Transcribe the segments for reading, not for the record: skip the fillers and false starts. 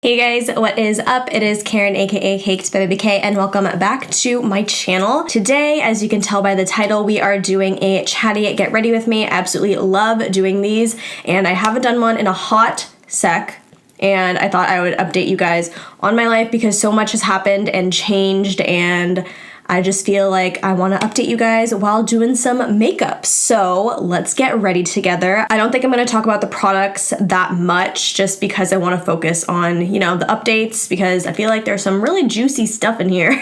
Hey guys, what is up? It is Karen, aka cakedbybabyk, and welcome back to my channel. Today, as you can tell by the title, we are doing a chatty get ready with me. I absolutely love doing these, and I haven't done one in a hot sec, and I thought I would update you guys on my life because so much has happened and changed, and I just feel like I want to update you guys while doing some makeup. So let's get ready together. I don't think I'm going to talk about the products that much just because I want to focus on, you know, the updates, because I feel like there's some really juicy stuff in here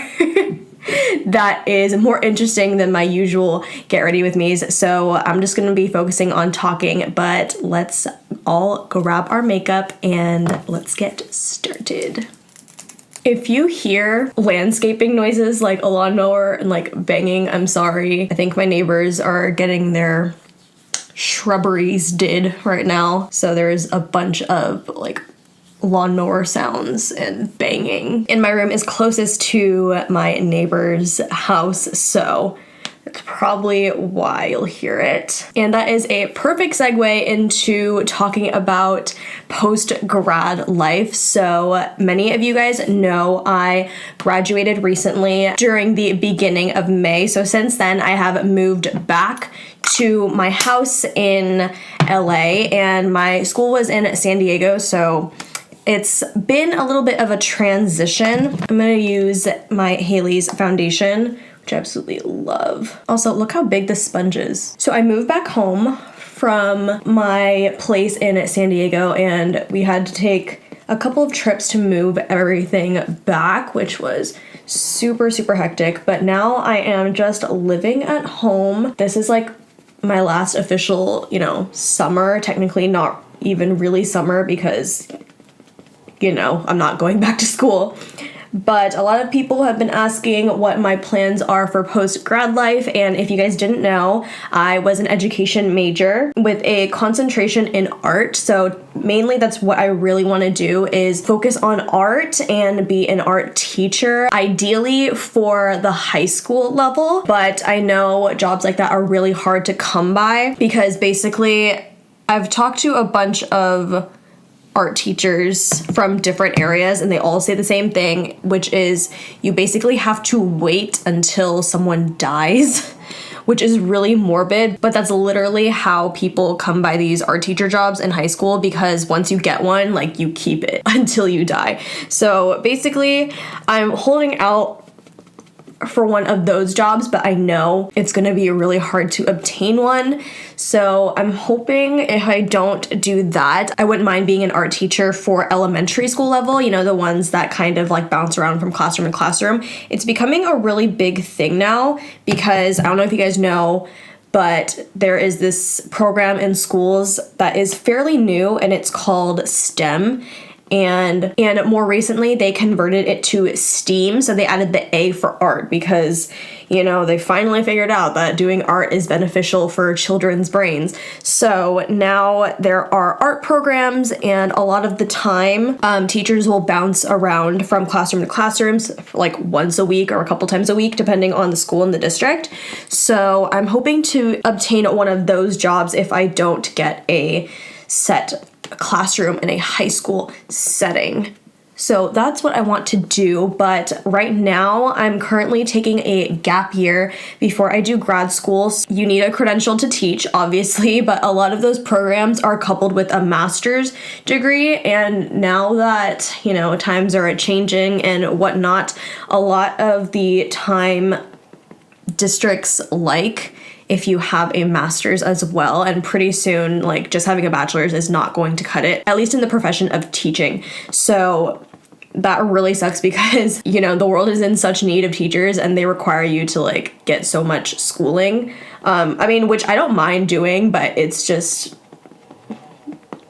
that is more interesting than my usual get ready with me's. So I'm just going to be focusing on talking, but let's all grab our makeup and let's get started. If you hear landscaping noises like a lawnmower and like banging, I'm sorry. I think my neighbors are getting their shrubberies did right now. So there's a bunch of like lawnmower sounds and banging. And my room is closest to my neighbor's house, so that's probably why you'll hear it. And that is a perfect segue into talking about post-grad life. So many of you guys know I graduated recently during the beginning of May. So since then, I have moved back to my house in LA, and my school was in San Diego. So it's been a little bit of a transition. I'm gonna use my Hailey's foundation, which I absolutely love. Also, look how big this sponge is. So I moved back home from my place in San Diego, and we had to take a couple of trips to move everything back, which was super, super hectic. But now I am just living at home. This is like my last official, you know, summer. Technically not even really summer because, you know, I'm not going back to school. But a lot of people have been asking what my plans are for post-grad life, and if you guys didn't know, I was an education major with a concentration in art. So mainly that's what I really want to do, is focus on art and be an art teacher, ideally for the high school level. But I know jobs like that are really hard to come by because basically I've talked to a bunch of art teachers from different areas, and they all say the same thing, which is you basically have to wait until someone dies, which is really morbid, but that's literally how people come by these art teacher jobs in high school, because once you get one, like, you keep it until you die. So basically, I'm holding out for one of those jobs, but I know it's gonna be really hard to obtain one. So I'm hoping if I don't do that, I wouldn't mind being an art teacher for elementary school level, you know, the ones that kind of like bounce around from classroom to classroom. It's becoming a really big thing now because I don't know if you guys know, but there is this program in schools that is fairly new, and it's called STEM. And more recently, they converted it to STEAM, so they added the A for art because, you know, they finally figured out that doing art is beneficial for children's brains. So now there are art programs, and a lot of the time, teachers will bounce around from classroom to classrooms like once a week or a couple times a week, depending on the school and the district. So I'm hoping to obtain one of those jobs if I don't get a set classroom in a high school setting. So that's what I want to do, but right now I'm currently taking a gap year before I do grad school. You need a credential to teach, obviously, but a lot of those programs are coupled with a master's degree, and now that, you know, times are changing and whatnot, a lot of the time districts like if you have a master's as well, and pretty soon, like, just having a bachelor's is not going to cut it, at least in the profession of teaching. So that really sucks because, you know, the world is in such need of teachers, and they require you to like get so much schooling. I mean, which I don't mind doing, but it's just,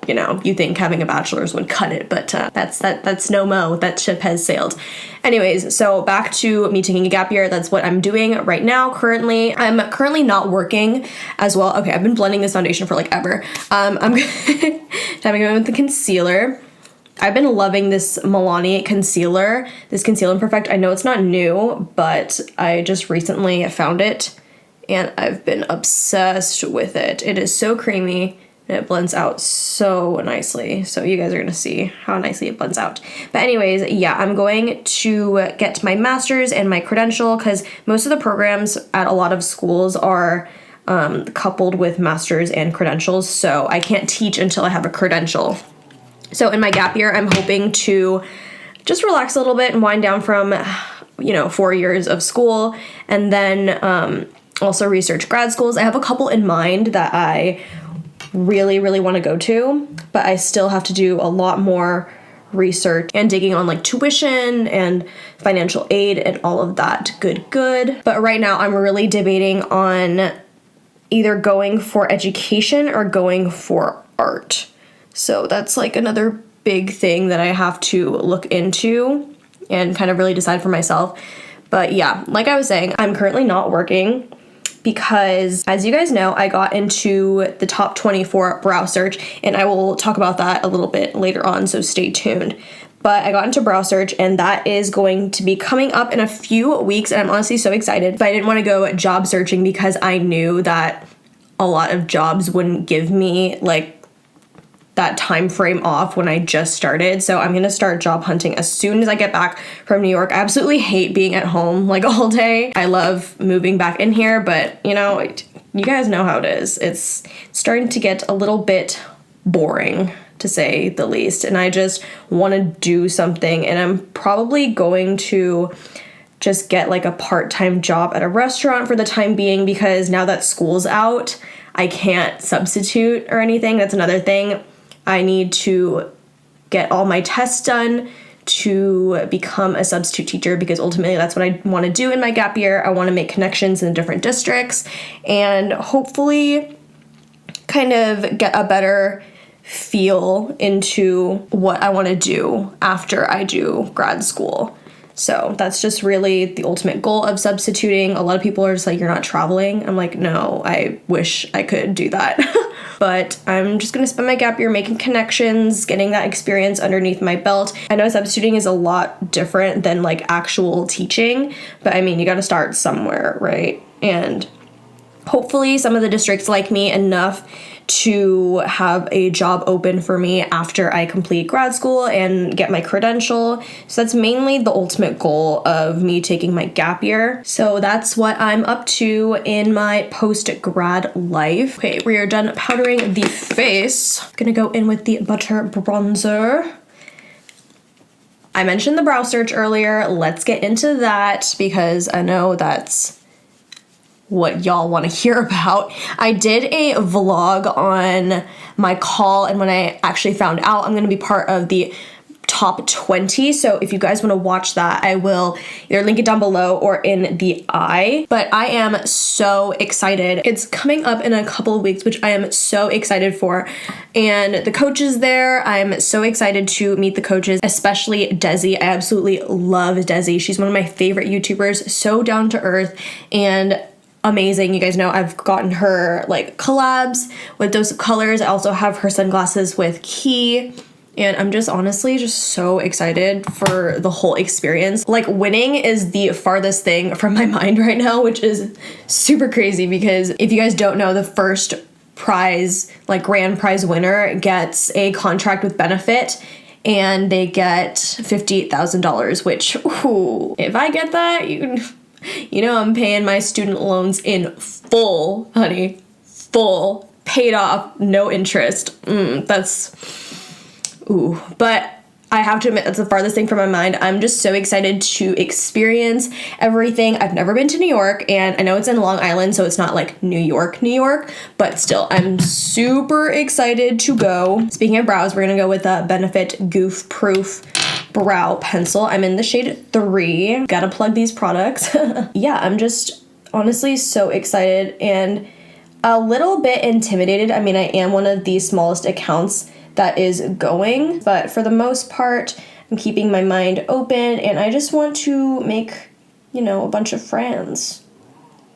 you know, you think having a bachelor's would cut it, but that's no mo. That ship has sailed. Anyways, so back to me taking a gap year. That's what I'm doing right now. Currently, I'm currently not working as well. Okay, I've been blending this foundation for like ever. I'm having it with the concealer. I've been loving this Milani concealer, this Conceal and Perfect. I know it's not new, but I just recently found it, and I've been obsessed with it. It is so creamy and it blends out so nicely. So you guys are gonna see how nicely it blends out. But anyways, yeah, I'm going to get my master's and my credential because most of the programs at a lot of schools are coupled with master's and credentials. So I can't teach until I have a credential. So in my gap year, I'm hoping to just relax a little bit and wind down from, 4 years of school, and then also research grad schools. I have a couple in mind that I really, really want to go to, but I still have to do a lot more research and digging on like tuition and financial aid and all of that good. But right now I'm really debating on either going for education or going for art. So that's like another big thing that I have to look into and kind of really decide for myself. But yeah, like I was saying, I'm currently not working because, as you guys know, I got into the top 20 for brow search, and I will talk about that a little bit later on, so stay tuned. But I got into brow search, and that is going to be coming up in a few weeks, and I'm honestly so excited. But I didn't want to go job searching because I knew that a lot of jobs wouldn't give me like that time frame off when I just started. So I'm gonna start job hunting as soon as I get back from New York. I absolutely hate being at home like all day. I love moving back in here, but you guys know how it is. It's starting to get a little bit boring, to say the least, and I just want to do something, and I'm probably going to just get like a part-time job at a restaurant for the time being, because now that school's out, I can't substitute or anything. That's another thing. I need to get all my tests done to become a substitute teacher, because ultimately that's what I want to do in my gap year. I want to make connections in different districts and hopefully kind of get a better feel into what I want to do after I do grad school. So that's just really the ultimate goal of substituting. A lot of people are just like, you're not traveling. I'm like, no, I wish I could do that. But I'm just going to spend my gap year making connections, getting that experience underneath my belt. I know substituting is a lot different than like actual teaching, but I mean, you got to start somewhere, right? And hopefully some of the districts like me enough to have a job open for me after I complete grad school and get my credential. So that's mainly the ultimate goal of me taking my gap year. So that's what I'm up to in my post-grad life. Okay, we are done powdering the face. Gonna go in with the butter bronzer. I mentioned the brow search earlier. Let's get into that because I know that's what y'all want to hear about. I did a vlog on my call, and when I actually found out I'm going to be part of the top 20, so if you guys want to watch that, I will either link it down below or in the eye. But I am so excited. It's coming up in a couple of weeks, which I am so excited for, and the coach is there. I'm so excited to meet the coaches, especially Desi. I absolutely love Desi. She's one of my favorite YouTubers, so down to earth and amazing. You guys know I've gotten her like collabs with those colors. I also have her sunglasses with Key, and I'm just honestly just so excited for the whole experience. Like, winning is the farthest thing from my mind right now, which is super crazy because if you guys don't know, the first prize, like grand prize winner, gets a contract with Benefit, and they get $58,000, which, ooh, if I get that, you know I'm paying my student loans in full, honey. Full. Paid off. No interest. Ooh. But I have to admit, that's the farthest thing from my mind. I'm just so excited to experience everything. I've never been to New York, and I know it's in Long Island, so it's not like New York, but still, I'm super excited to go. Speaking of brows, we're gonna go with the Benefit Goof Proof brow pencil. I'm in the shade 3. Gotta plug these products. Yeah, I'm just honestly so excited and a little bit intimidated. I mean, I am one of the smallest accounts that is going, but for the most part, I'm keeping my mind open, and I just want to make, a bunch of friends,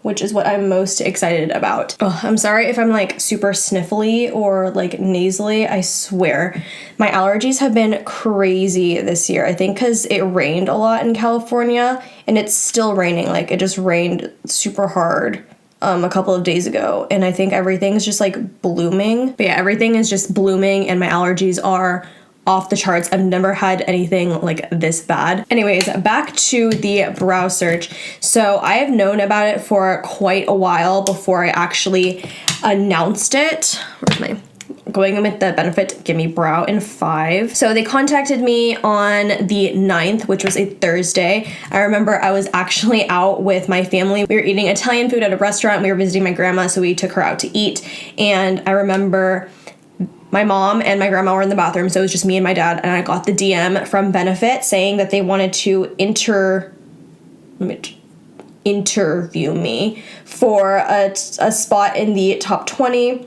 which is what I'm most excited about. Oh, I'm sorry if I'm like super sniffly or like nasally. I swear my allergies have been crazy this year. I think because it rained a lot in California, and it's still raining. Like, it just rained super hard a couple of days ago, and I think everything's just like blooming. But yeah, everything is just blooming and my allergies are off the charts. I've never had anything like this bad. Anyways, back to the brow search. So I have known about it for quite a while before I actually announced it. Where's my going in with the Benefit Gimme Brow in 5. So they contacted me on the 9th, which was a Thursday. I remember I was actually out with my family. We were eating Italian food at a restaurant. We were visiting my grandma, so we took her out to eat. And I remember my mom and my grandma were in the bathroom, so it was just me and my dad, and I got the DM from Benefit saying that they wanted to interview me for a spot in the top 20.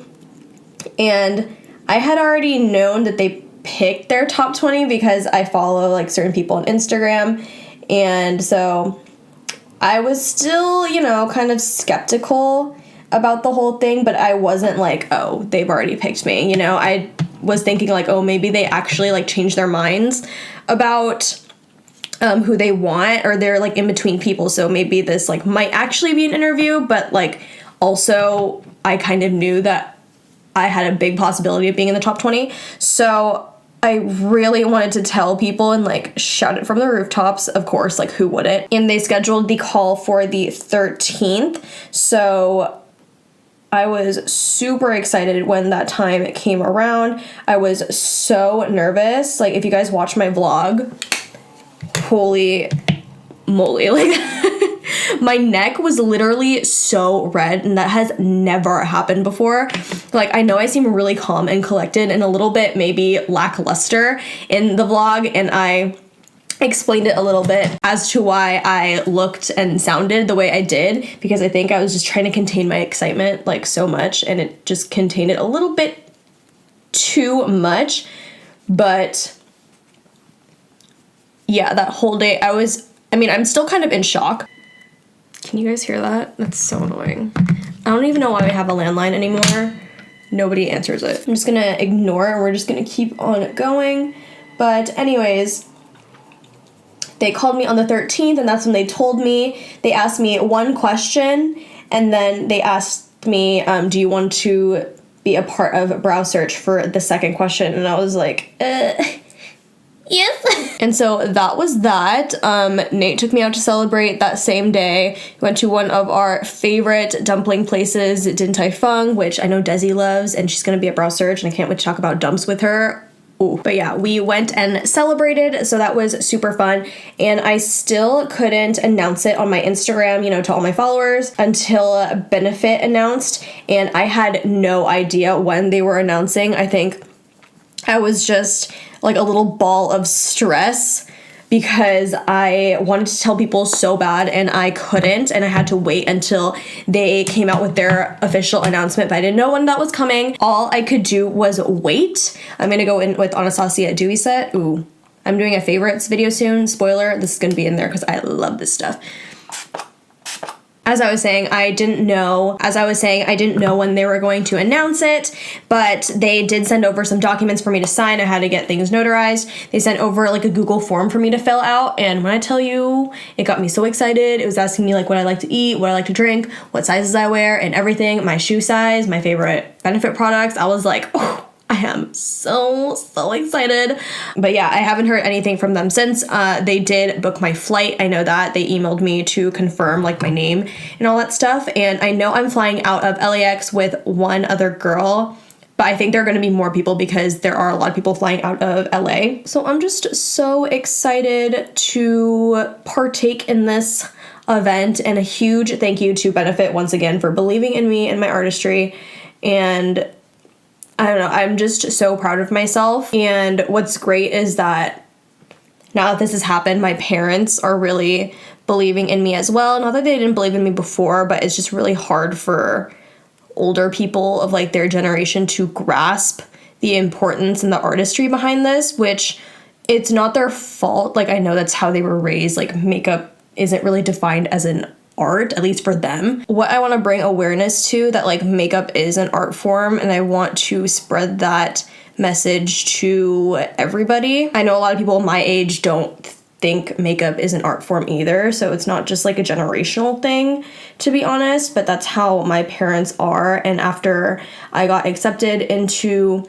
And I had already known that they picked their top 20 because I follow like certain people on Instagram. And so I was still, you know, kind of skeptical about the whole thing, but I wasn't like, oh, they've already picked me. You know, I was thinking like, oh, maybe they actually like changed their minds about who they want, or they're like in between people. So maybe this like might actually be an interview, but like also I kind of knew that I had a big possibility of being in the top 20. So I really wanted to tell people and like shout it from the rooftops, of course, like who wouldn't? And they scheduled the call for the 13th. So I was super excited when that time came around. I was so nervous. Like if you guys watch my vlog, holy moly, like my neck was literally so red, and that has never happened before. Like, I know I seem really calm and collected and a little bit maybe lackluster in the vlog, and I explained it a little bit as to why I looked and sounded the way I did, because I think I was just trying to contain my excitement like so much, and it just contained it a little bit too much. But yeah, that whole day I'm still kind of in shock. Can you guys hear that? That's so annoying. I don't even know why we have a landline anymore. Nobody answers it. I'm just gonna ignore it and we're just gonna keep on going. But anyways, they called me on the 13th, and that's when they told me. They asked me one question, and then they asked me, do you want to be a part of Brow Search for the second question? And I was like, yes. And so that was that. Nate took me out to celebrate that same day. We went to one of our favorite dumpling places, Din Tai Fung, which I know Desi loves, and she's gonna be at Brow Search, and I can't wait to talk about dumps with her. Ooh. But yeah, we went and celebrated, so that was super fun. And I still couldn't announce it on my Instagram, you know, to all my followers until Benefit announced, and I had no idea when they were announcing. I think I was just like a little ball of stress because I wanted to tell people so bad and I couldn't, and I had to wait until they came out with their official announcement, but I didn't know when that was coming. All I could do was wait. I'm gonna go in with Anastasia Dewy set. Ooh, I'm doing a favorites video soon. Spoiler, this is gonna be in there because I love this stuff. As I was saying, I didn't know when they were going to announce it, but they did send over some documents for me to sign. I had to get things notarized. They sent over like a Google form for me to fill out, and when I tell you, it got me so excited. It was asking me like what I like to eat, what I like to drink, what sizes I wear, and everything, my shoe size, my favorite Benefit products. I was like, oh, I am so excited. But yeah, I haven't heard anything from them since. They did book my flight. I know that. They emailed me to confirm like my name and all that stuff. And I know I'm flying out of LAX with one other girl, but I think there are going to be more people because there are a lot of people flying out of LA. So I'm just so excited to partake in this event, and a huge thank you to Benefit once again for believing in me and my artistry. And I don't know, I'm just so proud of myself. And what's great is that now that this has happened, my parents are really believing in me as well. Not that they didn't believe in me before, but it's just really hard for older people of like their generation to grasp the importance and the artistry behind this, which it's not their fault. Like, I know that's how they were raised. Like, makeup isn't really defined as an art, at least for them. What I want to bring awareness to, that like makeup is an art form, and I want to spread that message to everybody. I know a lot of people my age don't think makeup is an art form either, so it's not just like a generational thing, to be honest, but that's how my parents are. And after I got accepted into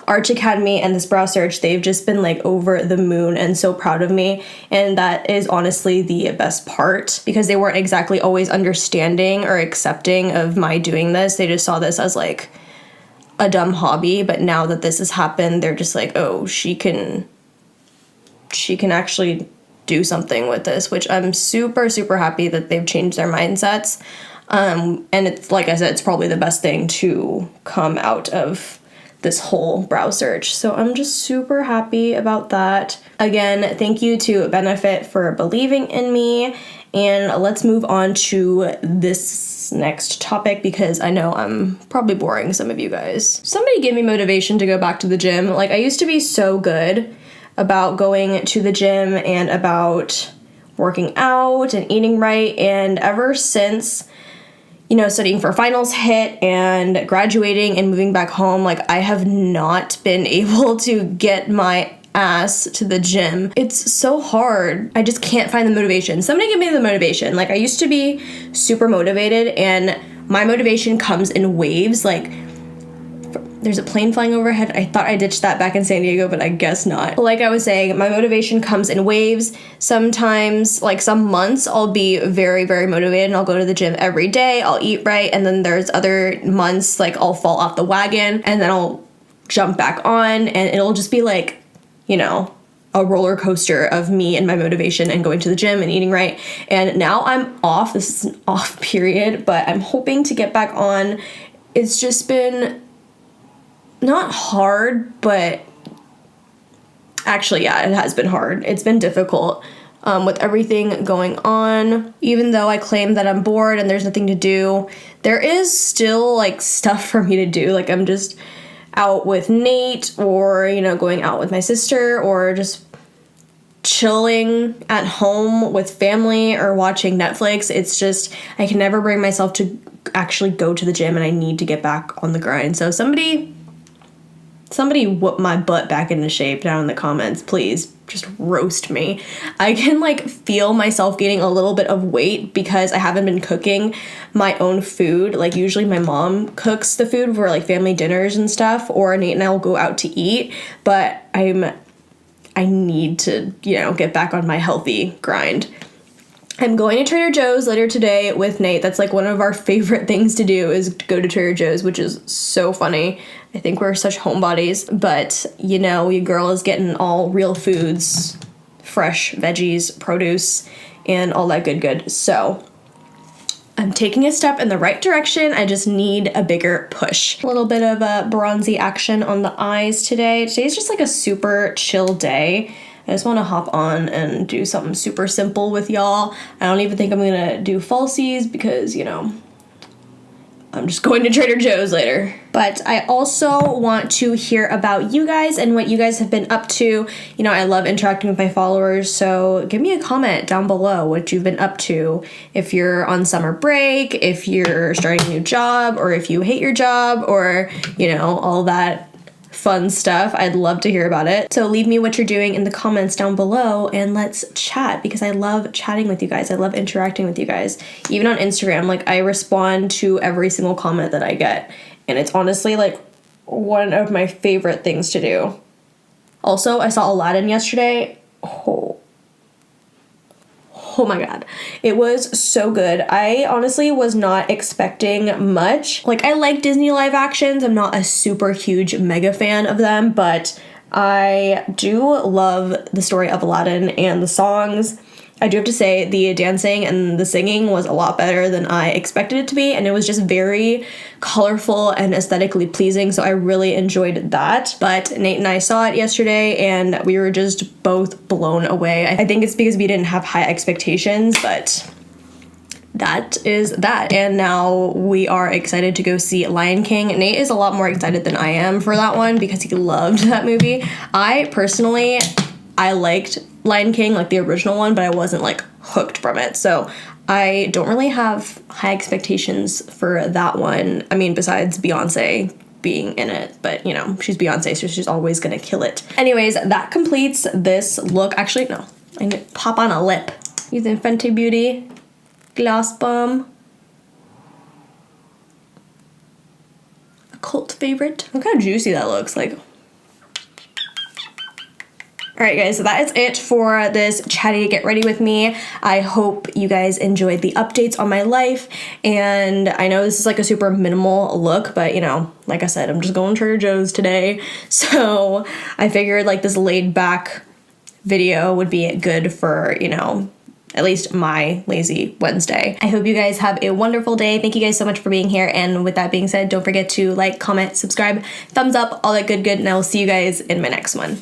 Arch Academy and this brow search, they've just been like over the moon and so proud of me, and that is honestly the best part, because they weren't exactly always understanding or accepting of my doing this. They just saw this as like a dumb hobby, but now that this has happened, they're just like, oh, she can actually do something with this, which I'm super, super happy that they've changed their mindsets. And it's, like I said, it's probably the best thing to come out of this whole brow search. So I'm just super happy about that. Again, thank you to Benefit for believing in me. And let's move on to this next topic, because I know I'm probably boring some of you guys. Somebody give me motivation to go back to the gym. Like, I used to be so good about going to the gym and about working out and eating right, and ever since, you know, studying for finals hit and graduating and moving back home, like, I have not been able to get my ass to the gym. It's so hard. I just can't find the motivation. Somebody give me the motivation. Like, I used to be super motivated, and my motivation comes in waves. Like, there's a plane flying overhead. I thought I ditched that back in San Diego, but I guess not. Like I was saying, my motivation comes in waves. Sometimes, like some months, I'll be very, very motivated and I'll go to the gym every day. I'll eat right. And then there's other months, like I'll fall off the wagon and then I'll jump back on, and it'll just be like, you know, a roller coaster of me and my motivation and going to the gym and eating right. And now I'm off. This is an off period, but I'm hoping to get back on. It's just been not hard, but actually, yeah, it has been hard. It's been difficult with everything going on. Even though I claim that I'm bored and there's nothing to do, there is still like stuff for me to do. Like, I'm just out with Nate, or, you know, going out with my sister, or just chilling at home with family or watching Netflix. It's just, I can never bring myself to actually go to the gym, and I need to get back on the grind. So somebody whoop my butt back into shape down in the comments, please. Just roast me. I can like feel myself gaining a little bit of weight because I haven't been cooking my own food. Like, usually my mom cooks the food for like family dinners and stuff, or Nate and I will go out to eat, but I need to, you know, get back on my healthy grind. I'm going to Trader Joe's later today with Nate. That's like one of our favorite things to do, is go to Trader Joe's, which is so funny. I think we're such homebodies, but you know, your girl is getting all real foods, fresh veggies, produce, and all that good. So I'm taking a step in the right direction. I just need a bigger push. A little bit of a bronzy action on the eyes today. Today's just like a super chill day. I just want to hop on and do something super simple with y'all. I don't even think I'm gonna do falsies because, you know, I'm just going to Trader Joe's later. But I also want to hear about you guys and what you guys have been up to. You know, I love interacting with my followers, so give me a comment down below what you've been up to. If you're on summer break, if you're starting a new job, or if you hate your job, or, you know, all that fun stuff. I'd love to hear about it. So leave me what you're doing in the comments down below, and let's chat, because I love chatting with you guys. I love interacting with you guys. Even on Instagram, like, I respond to every single comment that I get, and it's honestly like one of my favorite things to do. Also, I saw Aladdin yesterday. Oh my god. It was so good. I honestly was not expecting much. Like, I like Disney live actions. I'm not a super huge mega fan of them, but I do love the story of Aladdin and the songs. I do have to say, the dancing and the singing was a lot better than I expected it to be, and it was just very colorful and aesthetically pleasing, so I really enjoyed that. But Nate and I saw it yesterday, and we were just both blown away. I think it's because we didn't have high expectations, but that is that. And now we are excited to go see Lion King. Nate is a lot more excited than I am for that one because he loved that movie. I personally liked Lion King, like the original one, but I wasn't like hooked from it. So I don't really have high expectations for that one. I mean, besides Beyonce being in it, but you know, she's Beyonce, so she's always gonna kill it. Anyways, that completes this look. Actually, no, and pop on a lip. Using Fenty Beauty Gloss Bomb. A cult favorite. Look how juicy that looks, like. Alright guys, so that is it for this Chatty Get Ready With Me. I hope you guys enjoyed the updates on my life, and I know this is like a super minimal look, but you know, like I said, I'm just going to Trader Joe's today, so I figured like this laid back video would be good for, you know, at least my lazy Wednesday. I hope you guys have a wonderful day. Thank you guys so much for being here, and with that being said, don't forget to like, comment, subscribe, thumbs up, all that good, and I will see you guys in my next one.